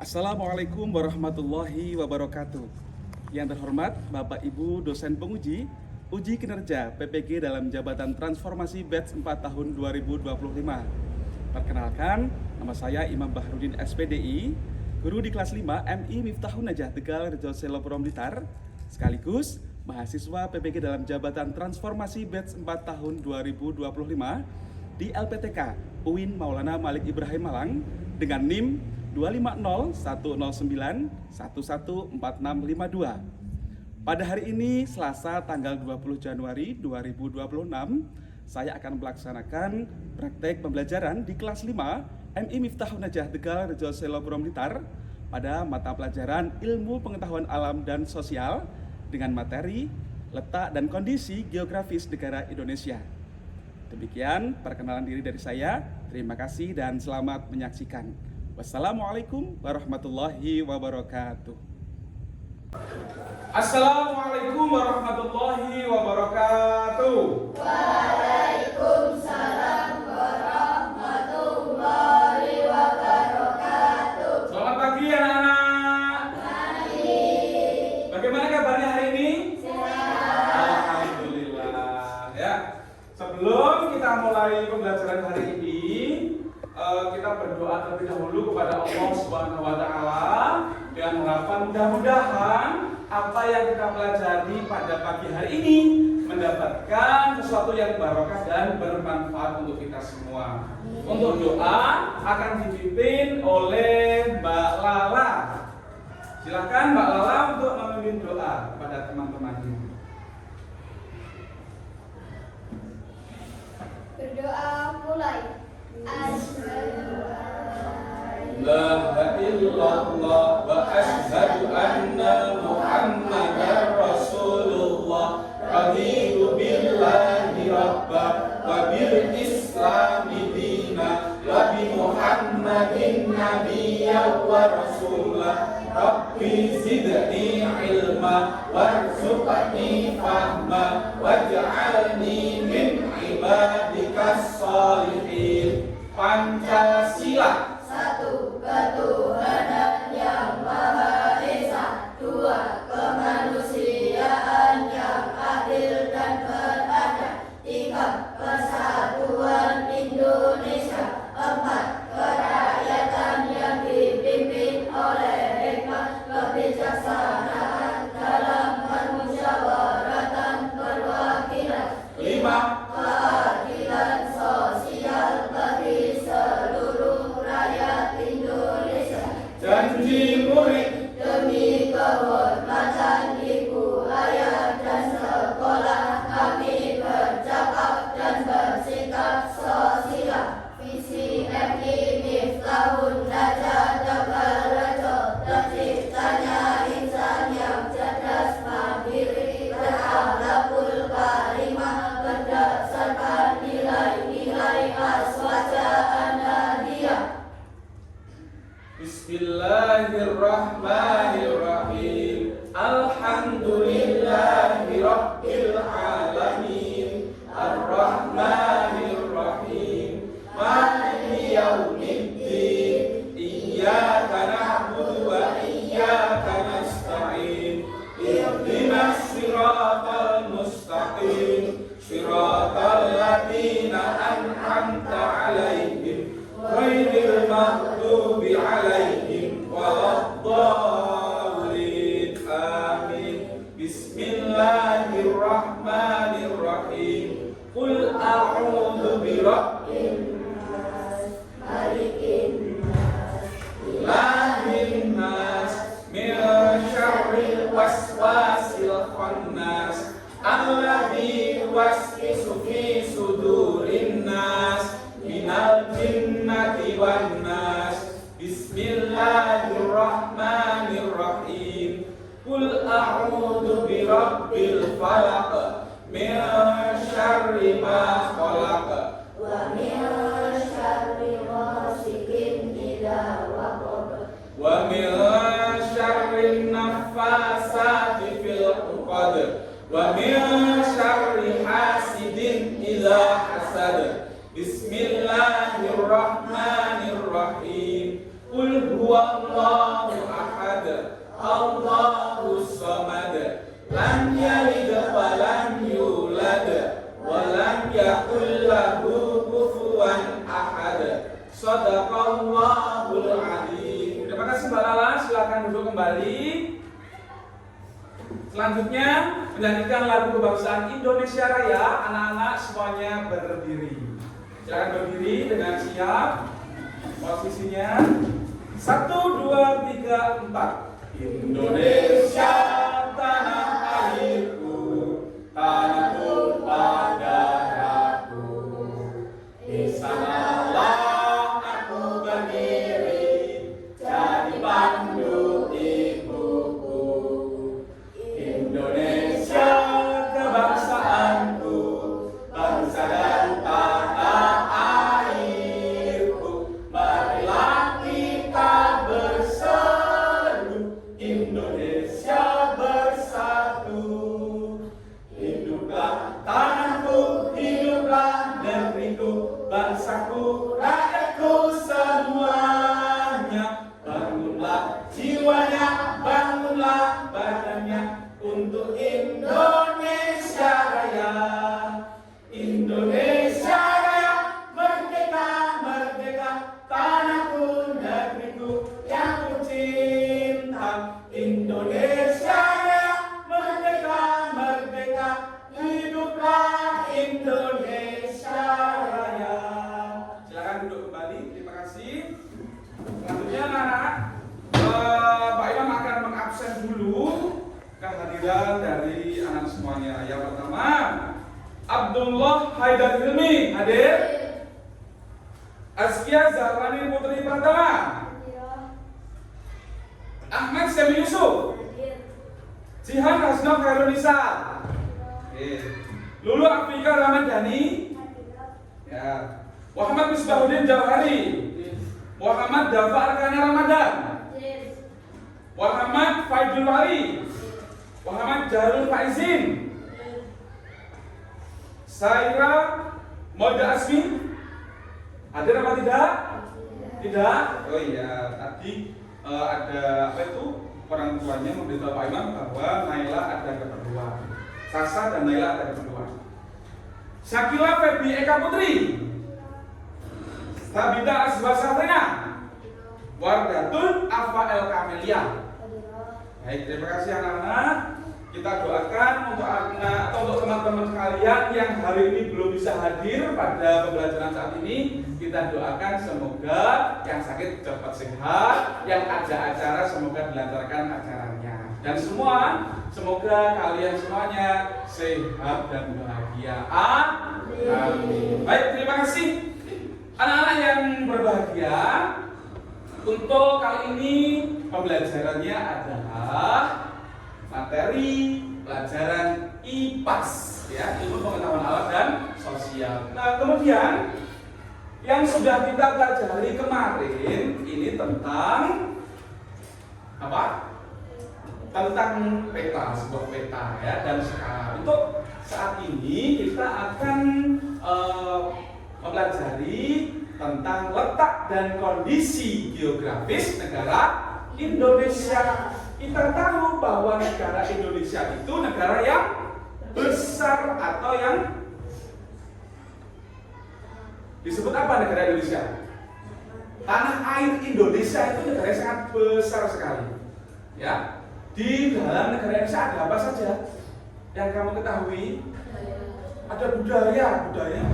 Assalamualaikum warahmatullahi wabarakatuh. Yang terhormat Bapak Ibu dosen penguji uji kinerja PPG dalam jabatan transformasi batch 4 tahun 2025. Perkenalkan, nama saya Imam Bahrudin SPDI, guru di kelas 5 MI Miftahun Najah Tegal Rejo Selo Purwom Blitar, sekaligus mahasiswa PPG dalam jabatan transformasi batch 4 tahun 2025 di LPTK UIN Maulana Malik Ibrahim Malang dengan NIM 2501091114652. Pada hari ini, Selasa tanggal 20 Januari 2026, saya akan melaksanakan praktek pembelajaran di kelas 5 MI Miftahun Najah Tegal Rejo Selo Purwom Blitar pada mata pelajaran Ilmu Pengetahuan Alam dan Sosial dengan materi Letak dan Kondisi Geografis Negara Indonesia. Demikian perkenalan diri dari saya. Terima kasih dan selamat menyaksikan. Wassalamualaikum warahmatullahi wabarakatuh. Assalamualaikum warahmatullahi wabarakatuh. Waalaikumsalam warahmatullahi wabarakatuh. Selamat pagi anak-anak. Pagi. Bagaimana kabarnya hari ini? Sehat. Alhamdulillah. Ya. Sebelum kita mulai pembelajaran hari ini, kita berdoa terlebih dahulu kepada Allah Subhanahu wa taala dengan harapan mudah-mudahan apa yang kita pelajari pada pagi hari ini mendapatkan sesuatu yang barokah dan bermanfaat untuk kita semua. Untuk doa akan dipimpin oleh Mbak Lala. Silakan Mbak Lala untuk memimpin doa kepada teman-temannya. Berdoa mulai. La illallah wa ashhadu anna Muhammadar Rasulullah raditu billahi rabba wa bil islami dina wa bi Muhammadin nabiyya wa rasulah rabbi zidni ilma warzuqni fahma waj'alni min ibadikas sholihin. Pancasila. 1. Ketuhanan yang Maha Esa. 2. Kemanusiaan yang adil dan beradab. 3. Persatuan Indonesia. 4. Kerakyatan yang dipimpin oleh hikmah kebijaksanaan dalam permusyawaratan perwakilan. 5. Keadilan sosial bagi seluruh rakyat Indonesia. Janji murid. Demi kehormatan ibu, ayah, dan sekolah, kami bercakap dan bersikap sosial. Visi MI Miftahun Najah Tegal Rejo, terciptanya insan yang cerdas, mandiri, berakhlakul karimah, berdasarkan nilai-nilai aswajaan hadiah. Bismillahirrahmanirrahim. Alhamdulillahi rabbil alamin. Ar-Rahmanirrahim. Maliki yaumiddin. Iyyaka na'budu wa iyyaka nasta'in. Ihdinas siratal mustaqim. Siratal ladzina an'amta 'alaihim ghairil maghdubi 'alaihim waladdallin. Amin. Bismillahirrahmanirrahim. Qul a'udzu birabbin Nas, malikin nas, ilahin nas min syarril waswasil khannas alladzi yuwaswisu fi sudurin nas minal jinnati wan nas. Bismillahirrahmanirrahim. Qul a'udzu birabbil falaq min syarri ma khalaq wa min syarri ghasikin idza waqab, wa min syarri naffasati fil 'uqad wa min syarri hasidin idza hasad. Bismillahirrahmanirrahim. Qul huwallahu ahad, Allahus samad, lam yalid wa lam yulad, wa lam yakul lahu kufuwan ahad. Shadaqallahul adzim. Terima kasih Mbak Lala, silakan duduk kembali. Selanjutnya menyanyikan lagu kebangsaan Indonesia Raya. Anak-anak semuanya berdiri. Silakan berdiri dengan siap. Posisinya 1, 2, 3, 4. Indonesia tanah airku, tanah tumpah darahku. Di sanalah aku berdiri, jadi pandu ibuku. Indonesia kebangsaanku, bangsa dan tanah airku. Marilah kita berseru, Indonesia bersatu. Hiduplah tanahku, hiduplah negeriku, bangsaku, rakyatku semuanya. Bangunlah jiwanya, bangunlah badannya untuk Indonesia Raya. Indonesia Raya, merdeka, merdeka, tanahku, negeriku yang ku cinta. Indonesia Raya, merdeka, merdeka, hiduplah Indonesia Raya. Silakan duduk kembali, terima kasih. Selanjutnya anak-anak, Pak Imam akan mengabsen dulu kehadiran dari anak semuanya. Yang pertama, Abdullah Haidar Hilmi hadir. Azkia Zahrani Putri Pratama. Ahmad Semi Yusuf. Jihan Hasnaf Khairunisa. Lulu Afrika Ramadhani. Ya. Muhammad Misbahuddin Jauhari. Muhammad Dafa Arkana Ramadan. Muhammad Faidul Wali. Muhammad Jarul Faizin. Saira Moda Asmi. Hadir apa tidak? Tidak? Oh iya, tadi ada apa itu? Orang tuanya memberitahu Pak Imam bahwa Naila ada keperluan. Sasa dan Naila ada keperluan. Syakila Febi Eka Putri. Sabita Azwa Safrina. Wardatun Afa El Kamelia. Baik, terima kasih anak-anak. Kita doakan untuk anak atau untuk teman-teman sekalian yang hari ini belum bisa hadir pada pembelajaran saat ini. Kita doakan semoga yang sakit cepat sehat, yang ada acara semoga dilancarkan acaranya. Dan semua, semoga kalian semuanya sehat dan bahagia. Amin. Baik, terima kasih anak-anak yang berbahagia. Untuk kali ini pembelajarannya adalah materi pelajaran IPAS, ya, ilmu pengetahuan alam dan sosial. Nah, kemudian yang sudah kita pelajari kemarin ini tentang apa? Tentang peta, sebuah peta, ya, dan skala. Untuk saat ini kita akan mempelajari tentang letak dan kondisi geografis negara Indonesia. Kita tahu bahwa negara Indonesia itu negara yang besar atau yang disebut apa negara Indonesia? Tanah air Indonesia itu negara yang sangat besar sekali. Ya, di dalam negara Indonesia ada apa saja yang kamu ketahui? Ada budaya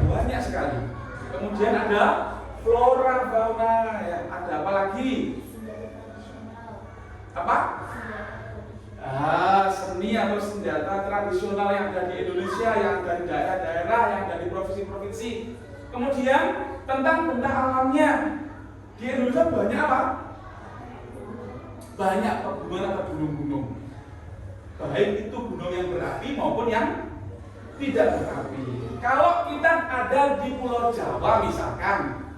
banyak sekali. Kemudian ada flora fauna, ya. Ada apa lagi? Apa? Seni atau senjata tradisional yang ada di Indonesia, yang ada di daerah-daerah, yang ada di provinsi-provinsi. Kemudian tentang benda alamnya. Di Indonesia banyak apa? Banyak pegunungan atau gunung-gunung. Baik itu gunung yang berapi maupun yang tidak berapi. Kalau kita ada di Pulau Jawa misalkan,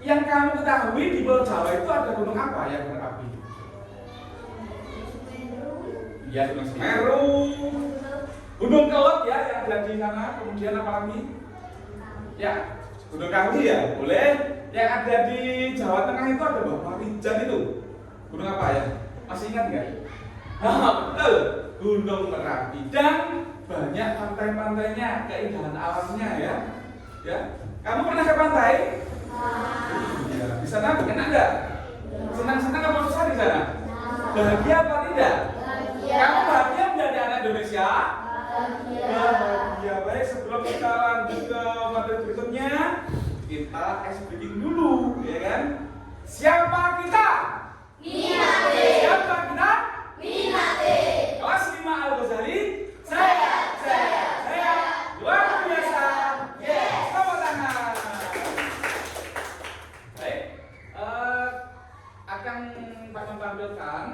yang kamu ketahui di Pulau Jawa itu ada gunung apa yang berapi? Ya, Gunung Semeru, Gunung Kelot, ya, yang ada di sana. Kemudian apa lagi? Ya, Gunung Kawi, ya, boleh. Yang ada di Jawa Tengah itu ada Bapak Rijan itu. Gunung apa ya? Masih ingat nggak? Nah, betul. Gunung Merapi dan banyak pantai-pantainya, keindahan alamnya ya. Ya. Kamu pernah ke pantai? Iya. Di sana enak nggak? Senang-senang apa susah di sana? Bahagia apa tidak? Kamu bahagia menjadi anak Indonesia? Bahagia. Baik, sebelum kita lanjut ke materi berikutnya, kita ice breaking dulu, ya kan? Siapa kita? Minate. Siapa kita? Minate. Kelas 5 Al-Ghazali. Saya luar biasa. Yes, tepuk tangan. Baik, akan Pak menampilkan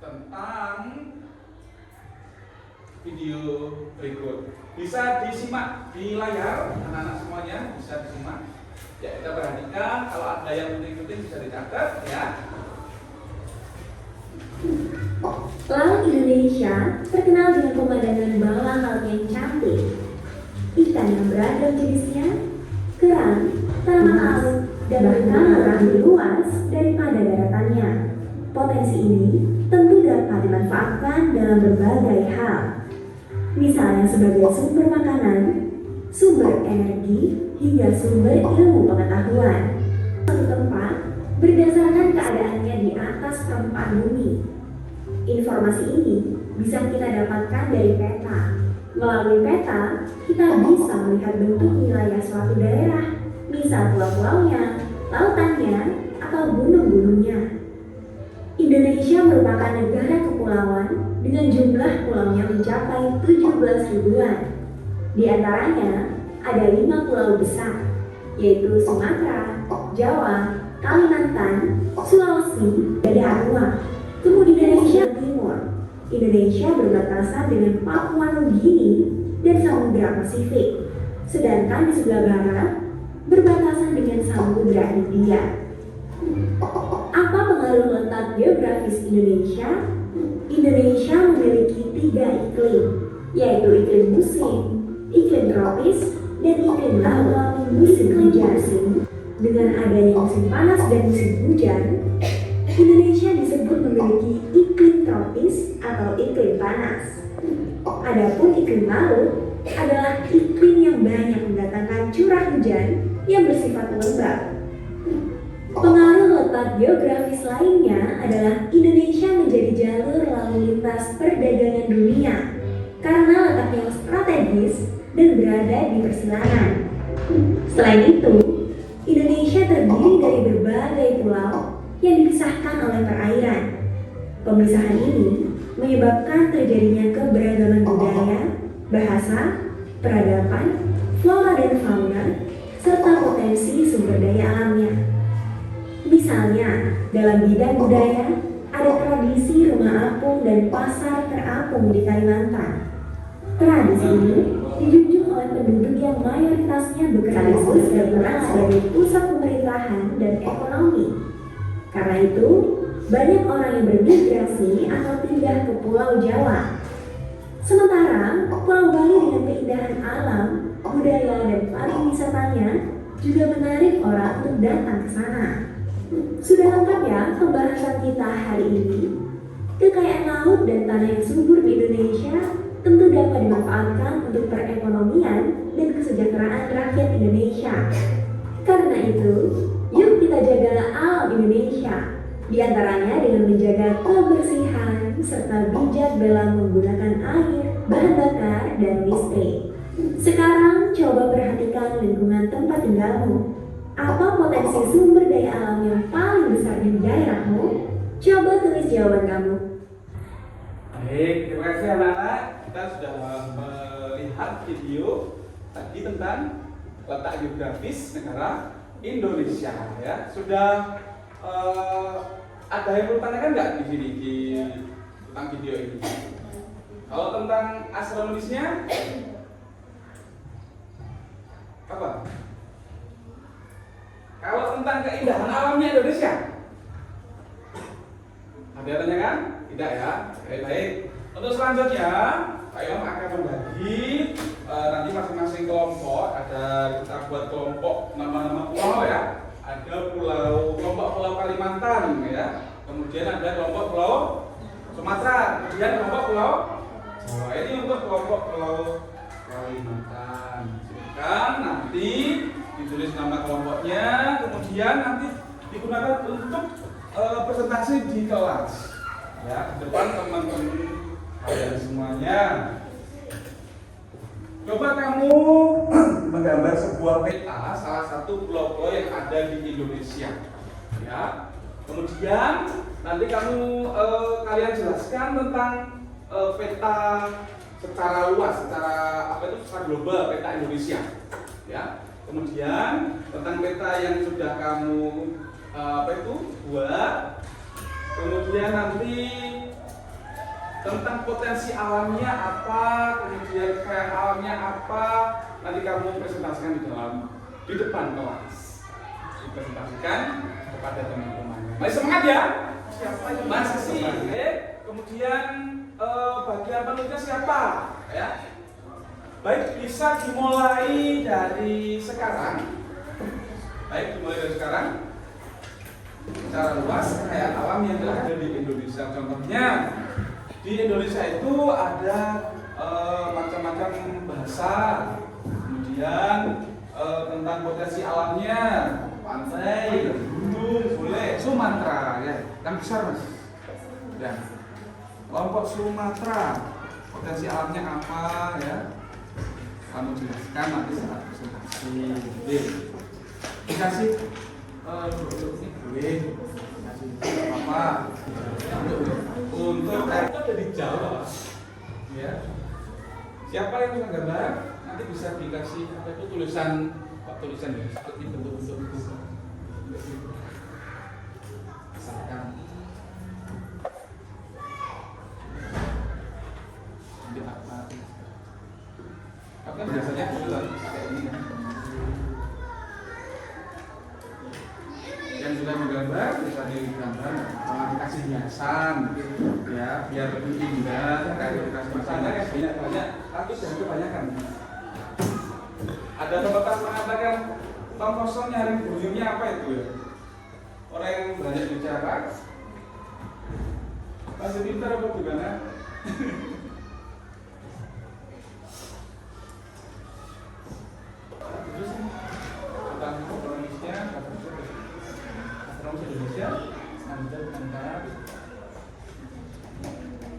tentang video berikut. Bisa disimak di layar, anak-anak semuanya bisa disimak. Ya, kita perhatikan. Kalau ada yang penting-penting bisa dicatat, ya. Laut Indonesia terkenal dengan pemandangan bawah laut yang cantik, ikan yang beragam jenisnya, kerang, tanaman laut, dan bahkan lebih luas daripada daratannya. Potensi ini tentu dapat dimanfaatkan dalam berbagai hal, misalnya sebagai sumber makanan, sumber energi, hingga sumber ilmu pengetahuan. Suatu tempat berdasarkan keadaannya di atas permukaan bumi. Informasi ini bisa kita dapatkan dari peta. Melalui peta, kita bisa melihat bentuk wilayah suatu daerah, misal pulau-pulaunya, lautannya, atau gunung-gunungnya. Indonesia merupakan negara kepulauan dengan jumlah pulaunya mencapai 17 ribuan. Di antaranya, ada 5 pulau besar, yaitu Sumatera, Jawa, Kalimantan, Sulawesi, dan Papua. Kemudian Indonesia Timur. Indonesia berbatasan dengan Papua Nugini dan Samudra Pasifik. Sedangkan di sebelah barat berbatasan dengan Samudra Hindia. Apa pengaruh letak geografis Indonesia? Indonesia memiliki 3 iklim, yaitu iklim musim, iklim tropis, dan iklim laut. Musim musim dengan adanya musim panas dan musim hujan, Indonesia disebut memiliki iklim tropis atau iklim panas. Adapun iklim laut adalah iklim yang banyak mendatangkan curah hujan yang bersifat lembab. Pengaruh letak geografis lainnya adalah Indonesia menjadi jalur lalu lintas perdagangan dunia karena letaknya yang strategis dan berada di persilangan. Selain itu, Indonesia terdiri dari berbagai pulau yang dipisahkan oleh perairan. Pemisahan ini menyebabkan terjadinya keberagaman budaya, bahasa, peradaban, flora dan fauna, serta potensi sumber daya alamnya. Misalnya, dalam bidang budaya, ada tradisi rumah apung dan pasar terapung di Kalimantan. Tradisi ini dijunjung oleh penduduk yang mayoritasnya bekerja sebagai pusat pemerintahan dan ekonomi. Karena itu, banyak orang yang bermigrasi atau pindah ke Pulau Jawa. Sementara, Pulau Bali dengan keindahan alam, budaya, dan pariwisatanya juga menarik orang untuk datang ke sana. Sudah lengkap ya pembahasan kita hari ini? Kekayaan laut dan tanah yang subur di Indonesia tentu dapat dimanfaatkan untuk perekonomian dan kesejahteraan rakyat Indonesia. Karena itu, yuk kita jaga alam Indonesia, di antaranya dengan menjaga kebersihan serta bijak dalam menggunakan air, bahan bakar, dan listrik. Sekarang coba perhatikan lingkungan tempat tinggalmu. Apa potensi sumber daya alam yang paling besar di daerahmu? Coba tulis jawaban kamu. Baik, terima kasih anak-anak. Kita sudah melihat video tadi tentang letak geografis negara Indonesia, ya. Sudah ada yang perlu tanyakan nggak di sini tentang video ini? Kalau tentang astronomisnya apa? Kalau tentang keindahan alamnya Indonesia, ada yang tanyakan? Tidak ya? Baik. Untuk selanjutnya, Pak Ilham akan membagi nanti masing-masing kelompok, ada kita buat kelompok nama-nama pulau ya. Ada kemudian ada kelompok Pulau Sumatera, kemudian kelompok Pulau Jawa. Ini untuk kelompok Pulau Kalimantan. Silakan nanti ditulis nama kelompoknya, kemudian nanti digunakan untuk presentasi di kelas. Ya, di depan teman-teman kalian semuanya. Coba kamu menggambar sebuah peta salah satu pulau-pulau yang ada di Indonesia. Ya. Kemudian nanti kalian jelaskan tentang peta secara luas, secara global peta Indonesia. Ya. Kemudian tentang peta yang sudah kamu buat. Kemudian nanti tentang potensi alamnya apa, kemudian kekayaan alamnya apa, nanti kamu presentasikan di depan kelas. Dipresentasikan kepada teman-teman. Mari semangat ya. Masih sih. Kemudian bagian penulisnya siapa? Ya. Baik, bisa dimulai dari sekarang. Secara luas kekayaan alam yang ada di Indonesia. Contohnya di Indonesia itu ada macam-macam bahasa, kemudian tentang potensi alamnya, pantai, gunung, boleh, Sumatera, ya, kan besar mas. Ya, kelompok Sumatera, potensi alamnya apa, ya, kamu jelaskan nanti saat presentasi. Dikasih ini boleh, dikasih apa? Untuk itu ada di Jawa, ya. Siapa yang bisa gambar nanti bisa dikasih tulisan ya, seperti bentuk-bentuk itu. Misalkan nanti apa biasanya pakai ini kan. Yang sudah menggambar bisa digambar dikasih hiasan ya biar lebih indah kayak dikasih makanan yang banyak tapi jangan kebanyakan. Ada pepatah mengatakan tong kosong nyari buyungnya apa itu ya? Orang yang banyak bicara masih pintar apa gimana? Terus tentang Indonesia Indonesia Anda tentang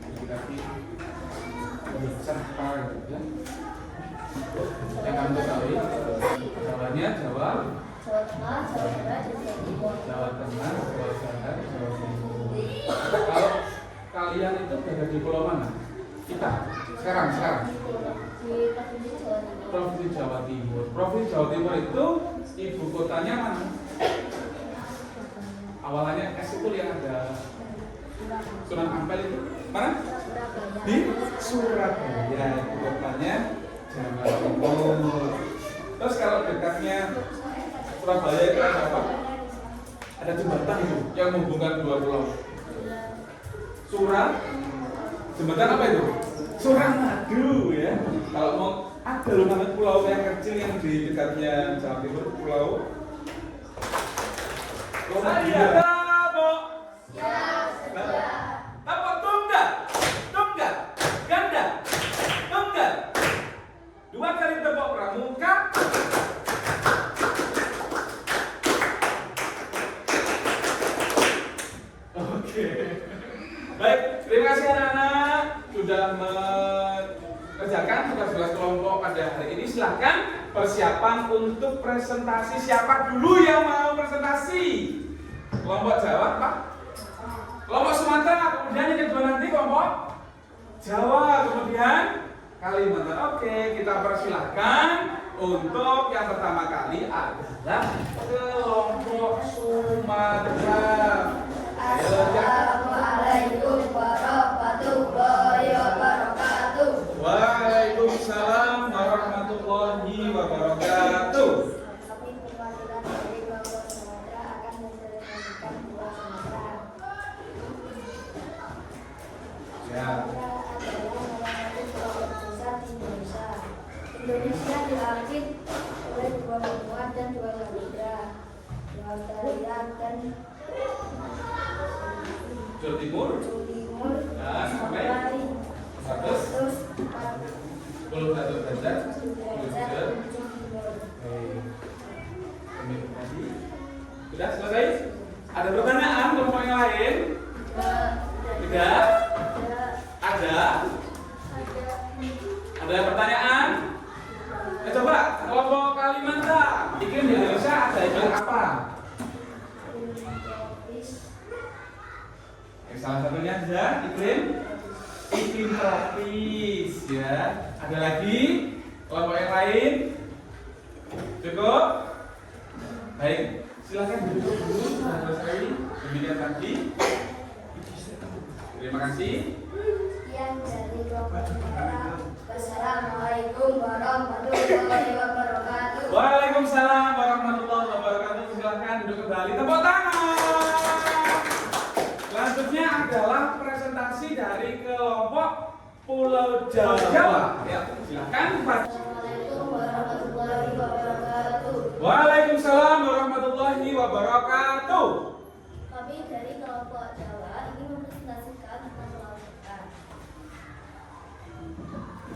edukasi besar apa gitu ya. Yang kamu ketahui Jawanya Jawa Tengah, Jawa Barat, Jawa Tengah, Jawa Barat, Jawa Timur. Kalau kalian itu berada di pulau mana? Kita sekarang di Provinsi Jawa Timur. Provinsi Jawa Timur. Provinsi Jawa Timur itu ibu kotanya mana? Awalannya S itu yang ada Sunan Ampel itu mana? Di Surabaya, kotanya Jawa Timur. Terus kalau dekatnya Surabaya itu ada apa? Ada jembatan itu yang menghubungkan dua pulau. Jembatan apa itu? Suramadu ya. Kalau mau ada loh namanya pulau yang kecil yang di dekatnya Jawa Timur, pulau Saya Tabo. Ya, sudah. Tabo tunggal, ganda, tunggal. 2 kali tepuk pramuka. Oke. Baik, terima kasih anak-anak sudah mengerjakan tugas-tugas kelompok pada hari ini. Silahkan persiapan untuk presentasi. Siapa dulu yang mau presentasi? Kelompok Jawa, Pak? Kelompok Sumatera, kemudian yang kedua nanti kelompok Jawa, kemudian Kalimantan. Oke, kita persilahkan untuk yang pertama kali adalah kelompok Sumatera. Assalamualaikum warahmatullahi wabarakatuh. Waalaikumsalam warahmatullahi wabarakatuh. Kami perwakilan dari kelompok Sumatera akan mempresentasikan Pulau Sumatera. Ya. Sumatera adalah salah satu pulau terbesar di Indonesia. Indonesia diapit oleh 2 benua dan 2 samudra, Australia dan bujur timur. Dan sampai 141 derajat bujur. Sudah selesai? Ada pertanyaan kelompok yang lain? Tidak? Ada? Ada pertanyaan? Coba kelompok Kalimantan. Iklim di Indonesia ada iklim apa? Salah satunya ada iklim tropis ya. Ada lagi kelompok yang lain? Cukup? Baik, silakan duduk dulu. Sudah selesai. Demikian tadi. Terima kasih. Sekian dari kelompok kita. Wassalamualaikum warahmatullahi wabarakatuh. Waalaikumsalam warahmatullahi wabarakatuh. Silakan duduk kembali. Tepuk tangan. Selanjutnya adalah presentasi dari kelompok Pulau Jawa. Ya, silakan Pak. Assalamualaikum warahmatullahi wabarakatuh. Waalaikumsalam warahmatullahi wabarakatuh. Kami dari kelompok Jawa ingin mempresentasikan tentang pulau kita.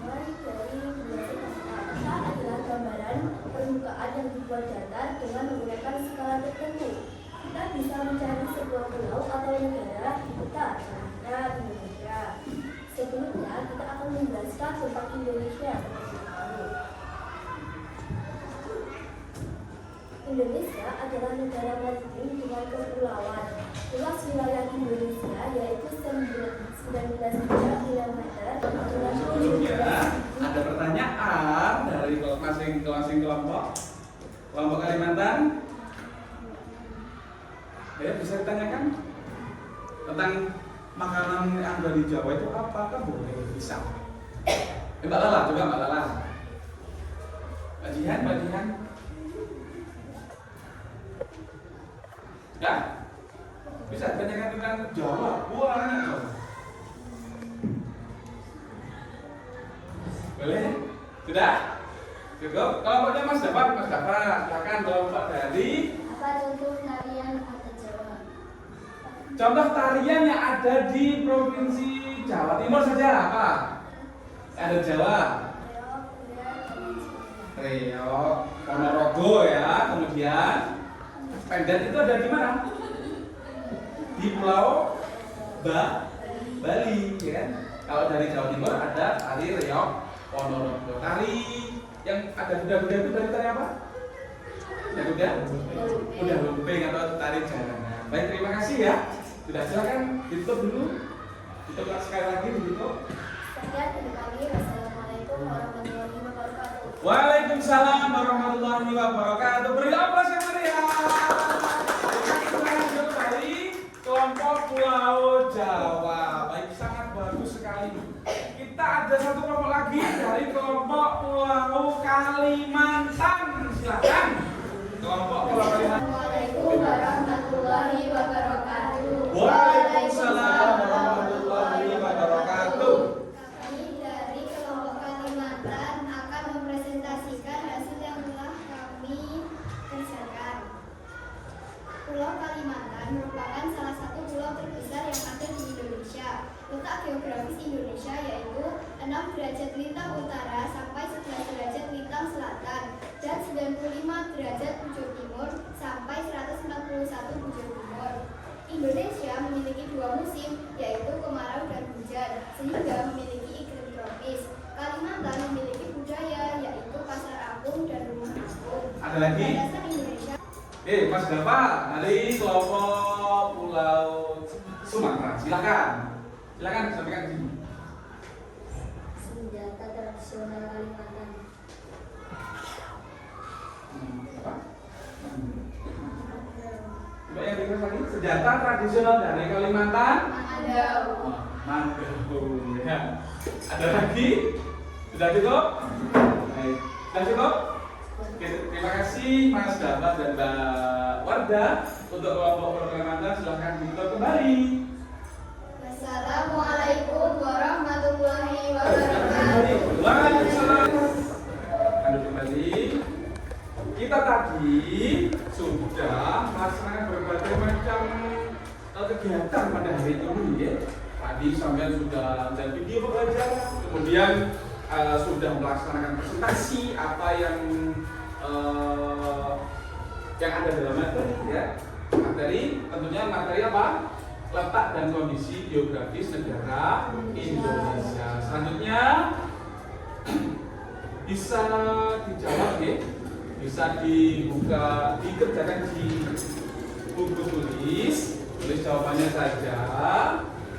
Mulai dari peta adalah gambaran permukaan yang dibuat datar dengan menggunakan skala tertentu. Kita bisa mencari sebuah pulau atau negara di peta, contohnya Indonesia. Sebelumnya kita akan menjelaskan tentang Indonesia. Indonesia adalah negara maritim dengan kepulauan. Luas wilayah Indonesia yaitu 19 km. Sebelumnya ada pertanyaan dari masing-masing kelompok. Kelompok Kalimantan. Ya, bisa ditanyakan tentang makanan yang ada di Jawa itu apa? Kan boleh bisa. Mbak Lala, coba Mbak Lala. Mbak Jihan. Ya? Bisa ditanyakan tentang Jawa, banyak. Boleh? Sudah? Cukup? Kelompoknya Mas Dapat, silakan kelompok dari. Apa contoh tarian ada Jawa? Contoh tarian yang ada di provinsi Jawa Timur saja apa? Ada Jawa. Reog, Ponorogo ya, kemudian Pendet itu ada di mana? Di Pulau Bali, ya kan? Kalau dari Jawa Timur ada tari Reog, Ponorogo. Tari yang ada kuda-kuda itu dari tari apa? Kuda lumping atau tari jalanan. Baik, terima kasih ya. Sudah, silakan ditutup dulu. Ditutup sekali lagi ditutup. Sekian dari kami. Wassalamualaikum warahmatullahi wabarakatuh. Waalaikumsalam warahmatullahi wabarakatuh. Beri aplaus yang meriah. Lanjut dari kelompok Pulau Jawa. Baik, sangat bagus sekali. Kita ada satu kelompok lagi dari kelompok Pulau Kalimantan. Silakan. Kelompok Pulau Kalimantan. Assalamualaikum warahmatullahi wabarakatuh. Waalaikumsalam warahmatullahi wabarakatuh. Kami dari kelompok Kalimantan akan mempresentasikan hasil yang telah kami kerjakan. Pulau Kalimantan merupakan salah satu pulau terbesar yang ada di Indonesia. Letak geografis Indonesia yaitu 6 derajat lintang utara sampai 11 derajat lintang selatan dan 95 derajat bujur timur sampai 141 bujur timur. Indonesia memiliki 2 musim, yaitu kemarau dan hujan, sehingga memiliki iklim tropis. Kalimantan memiliki budaya, yaitu pasar apung dan rumah apung. Ada lagi? Dasar Indonesia. Mas Dava dari kelompok Pulau Sumatera. Silakan sampaikan di sini. Senjata tradisional Kalimantan. Apa? Coba yang dikasih lagi. Senjata tradisional dari Kalimantan. Mandau. Mandau. Ya. Ada lagi? Sudah cukup? Baik. Sudah cukup? Oke, terima kasih Mas Dava dan Mbak Wardah untuk kelompok Pulau Kalimantan. Silahkan ditutup kembali. Wassalamualaikum warahmatullahi wabarakatuh. Waalaikumsalam. Lanjut kembali. Kita tadi sudah melaksanakan berbagai macam kegiatan pada hari ini ya. Tadi sampai sudah dan video pembelajaran, kemudian sudah melaksanakan presentasi apa yang ada dalam materi ya. Materi tentunya materi apa? Letak dan kondisi geografis negara Indonesia. Selanjutnya bisa dijawab ya, bisa dibuka, dikerjakan di buku tulis jawabannya saja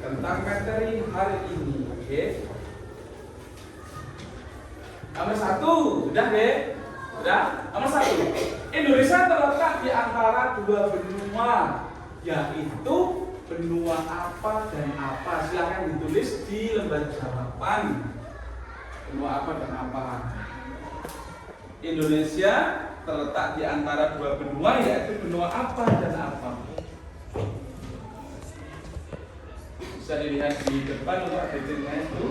tentang materi hari ini. Oke. Nomor 1, sudah deh. Sudah. Nomor 1. Indonesia terletak di antara dua benua, yaitu benua apa dan apa. Silahkan ditulis di lembar jawaban. Benua apa dan apa. Indonesia terletak di antara dua benua, yaitu benua apa dan apa. Bisa dilihat di depan untuk adanya itu.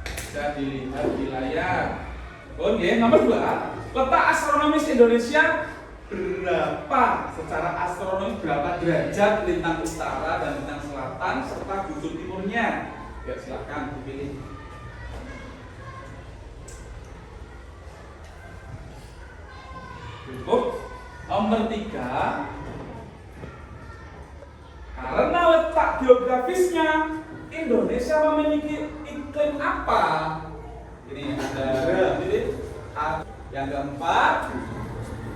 Bisa dilihat di layar. Oke, nomor 2. Letak astronomis Indonesia berapa? Secara astronomi berapa derajat lintang utara dan lintang selatan serta bujur timurnya? Ya, silakan dipilih. Cukup. Nomor 3. Karena letak geografisnya, Indonesia memiliki iklim apa? Ini ada yang keempat,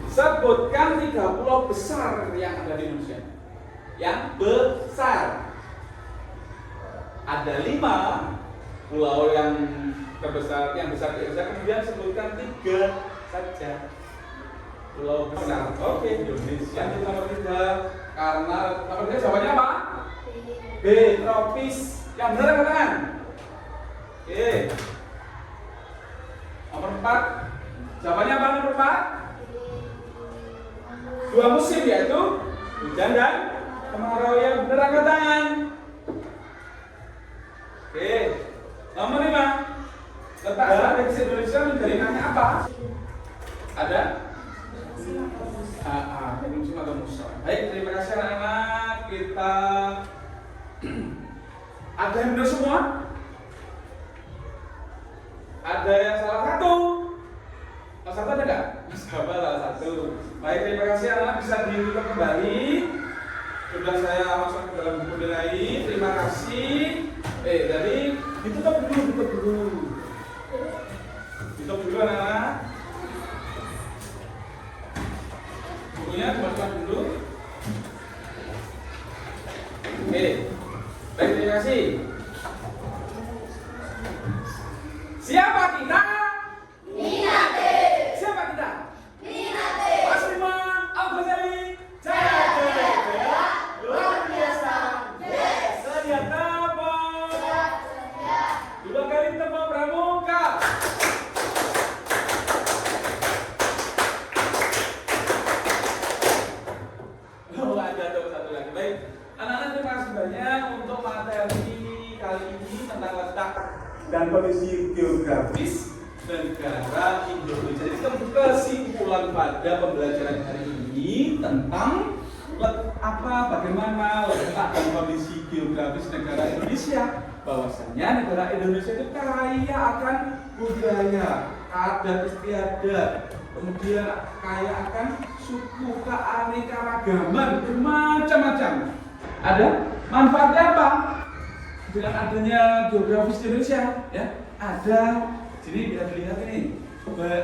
sebutkan 3 pulau besar yang ada di Indonesia. Yang besar. Ada 5 pulau yang terbesar, yang besar di Indonesia. Kemudian sebutkan 3 saja. Pulau besar. Oke, Indonesia itu nomor 3. Karena nomor 3 jawabannya apa? B. Tropis. Yang benar katakan. Oke. Nomor 4. Jawabannya apa nomor 4? 2 musim, yaitu hujan dan kemarau. Yang benar angkat tangan. Oke. Nomor 5. Letak geografis Indonesia menjadi apa? Ada? Musim atau musim. Baik, terima kasih anak-anak. Kita ada yang benar semua? Ada yang salah satu? Salah satu ada nggak? Salah satu. Baik, terima kasih anak-anak, bisa dibuka kembali. Sudah saya masuk ke dalam buku nilai. Terima kasih. Jadi ditutup dulu. Ditutup dulu anak-anak. Bukunya dimasukkan dulu. Oke. Baik, terima kasih. Siapa kita? Minate. Siapa kita? Minate. Mas Rima Al-Ghazali. Jaya. Luar biasa. Yes. Sedia tepuk. Sedia. 2 kali tepuk pramuka. Ada satu lagi. Baik, anak-anak terima kasih banyak untuk materi kali ini tentang letak dan kondisi geografis negara Indonesia. Jadi kesimpulan pada pembelajaran hari ini tentang bagaimana letak dan kondisi geografis negara Indonesia. Bahwasanya negara Indonesia itu kaya akan budaya, adat istiadat, kemudian kaya akan suku, keanekaragaman, bermacam-macam. Ada manfaatnya apa dengan adanya geografis Indonesia? Ya, ada. Jadi bisa dilihat ini,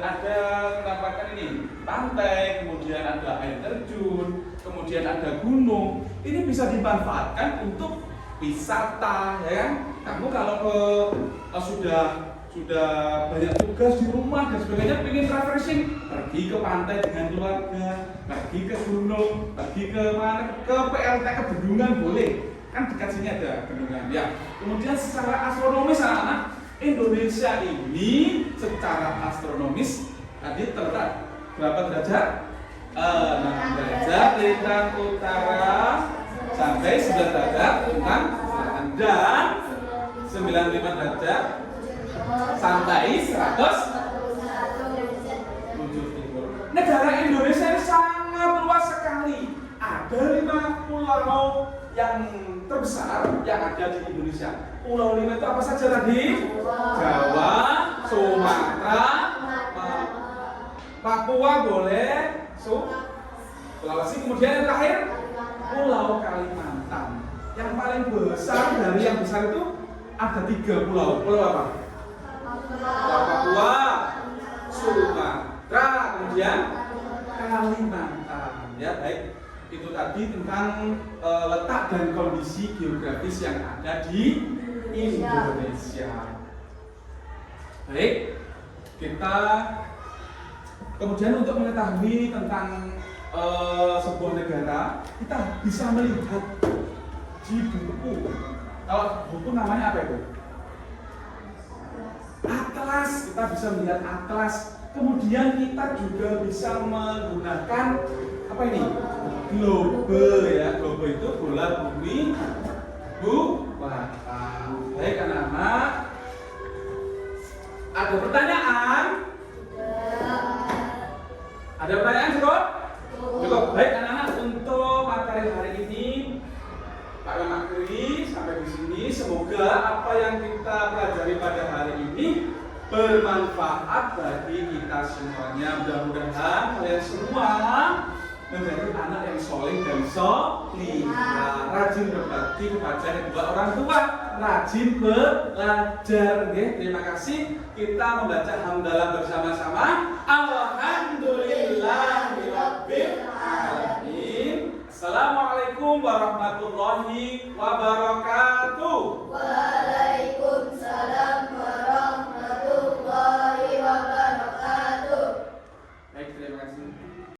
ada menampakkan ini pantai, kemudian ada air terjun, kemudian ada gunung. Ini bisa dimanfaatkan untuk wisata, ya kan? Kamu kalau sudah banyak tugas di rumah dan sebagainya, pengen refreshing, pergi ke pantai dengan keluarga, pergi ke gunung, pergi ke mana, ke PLT, ke bendungan boleh, kan dekat sini ada bendungan. Ya, kemudian secara astronomis anak-anak, Indonesia ini secara astronomis tadi terletak berapa derajat? 6 derajat lintang utara sampai 9 derajat lintang selatan dan 95 derajat sampai 100 bujur timur. Negara Indonesia ini sangat luas sekali. Ada 5 yang terbesar yang ada di Indonesia. Pulau 5 itu apa saja tadi? Jawa, Sumatera, Papua boleh, Sulawesi, kemudian yang terakhir Pulau Kalimantan. Yang paling besar dari yang besar itu ada 3 pulau. Pulau apa? Pulau Papua, Sumatera, kemudian Kalimantan. Ya, baik. Itu tadi tentang letak dan kondisi geografis yang ada di Indonesia. Baik, kita kemudian untuk mengetahui tentang sebuah negara, kita bisa melihat di buku. Kalau buku namanya apa itu? Atlas. Kita bisa melihat atlas. Kemudian kita juga bisa menggunakan apa ini? Globe ya. Globe itu bola bumi bata. Baik anak-anak. Ada pertanyaan? Ada pertanyaan cukup? Cukup. Baik anak-anak, untuk materi hari ini Pak Makri sampai di sini. Semoga apa yang kita pelajari pada hari ini bermanfaat bagi kita semuanya. Mudah-mudahan kalian semua menjadi anak yang soleh dan solihah, rajin berbakti kepada kedua orang tua, rajin belajar. Terima kasih. Kita membaca hamdalah bersama-sama. Alhamdulillahirabbil alamin. Assalamualaikum warahmatullahi wabarakatuh.